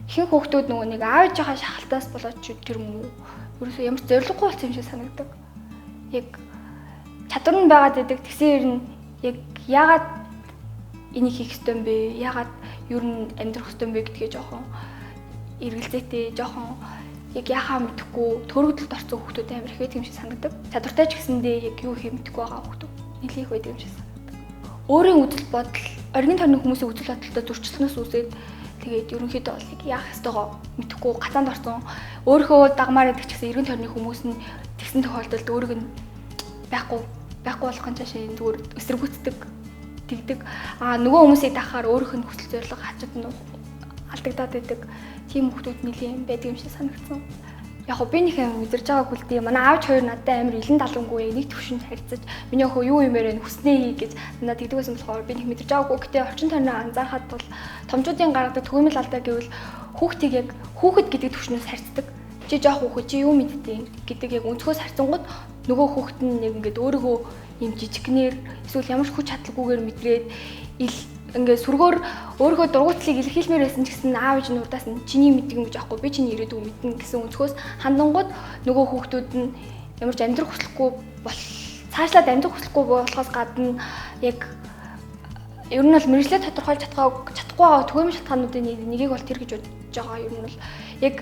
ихэнх хүүхдүүд нөгөө нэг аавж байгаа шахалтаас болоод ч тэр юм уу ерөөсөө ямар ч зориггүй болсон юм шиг санагддаг. Яг чадвар нь байгаад байдаг тэгсэн ер нь яг яагаад энийг хийх ёстой юм бэ? Яагаад ер нь амьдрах ёстой юм бэ гэдгээ жоохон эргэлзээтэй, жоохон яг яхаа мэдэхгүй төрөгдөлд орсон хүүхдүүд амар их байдаг юм шиг санагдав. Чадвартай ч гэсэндээ яг юу хийх мэдэхгүй байгаа хүүхдүүд нэлээх байдаг юм шиг санагдав. Өөрийн үзэл бодол, оргин тойрны хүмүүсийн үзэл бодолтой зөрчлснөөс үүсээд тэгээд ерөнхийдөө бол яг яах ёстойгоо мэдэхгүй гацаанд орсон. Өөрийнхөө дагмаар идэх ч гэсэн эргэн тойрны хүмүүс нь тэгсэн тохиолдолд өөрийг нь байхгүй болгох цаашаа зүгээр эсэргүүцдэг, тэгдэг. Нөгөө хүмүүсийг дахахаар өөрийнх нь хүсэл зорилго хачид нь алдагдаад байдаг. Тийм хүмүүс нэлийн байдаг юм шиг санагдсан. Яг би нэг юм мэдэрч байгаагүй л дээ. Манай аавч хоёр надад амар илэн даланггүй нэг төвшөнд харьцаж миний охин юу юмээр нь хүснээ хий гэж надад тэгдэг байсан болохоор би нэг мэдэрч байгаагүй. Гэтэ орчин тойрноо анзаархад бол томчуудын гаргадаг төгөөмөл алдаа гэвэл хүүхдийг яг хүүхэд гэдэг төвшнөөс харьцдаг. Чи жоох хүүхэд чи юу мэддэг гэдэг яг өнцгөөс харьцангууд нөгөө хүүхэд нь яг ингээд өөрийгөө юм жижигнэр эсвэл ямар ч хүч чадалгүйгээр мэдрээд ингээд сүргөөр өөрийнхөө дургуутлыг илэрхийлмээр байсан ч гэсэн аав ээж нь урдаас нь чиний мэддэг юм гэж аахгүй би чиний ирээдүйг мэднэ гэсэн өнцгөөс хандангууд нөгөө хүүхдүүд нь ямар ч амьдрах хүсэлгүй цаашлаад амьдрах хүсэлгүй болохоос гадна яг ер нь бол мэрэгчлээ тодорхойлж чадахгүй байгаа төгөөмөл шалтгаануудын нэгийг бол тэр гэж бодож байгаа. Ер нь бол яг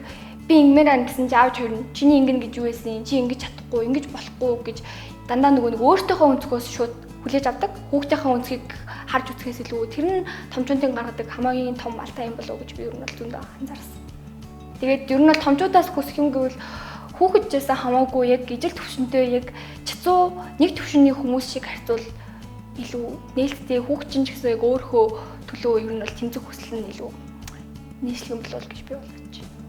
би ингэмээр ань гэсэн чи аавч хоёр нь чиний ингэн гэж юу байсан чи ингэж чадахгүй ингэж болохгүй гэж дандаа нөгөө өөртөөхөө өнцгөөс шууд хүлээж авдаг. Хүүхдийнхээ өнцгийг харж үзэхээс илүү тэр нь томчуудын гаргадаг хамаагийн том алтай юм болов уу гэж би ер нь бол зөндөө анзаарсан. Тэгээд ер нь бол томчуудаас хүсэх юм гэвэл хүүхэдчээсээ хамаагүй яг ижил төвшөнтэй яг чацуу нэг төвшинний хүмүүс шиг харьцуул илүү нээлттэй хүүхдчин ч гэсэн яг өөрийнхөө төлөө ер нь бол тэмцэх хүсэл нь илүү нийслэх юм болов уу гэж би бодож байна.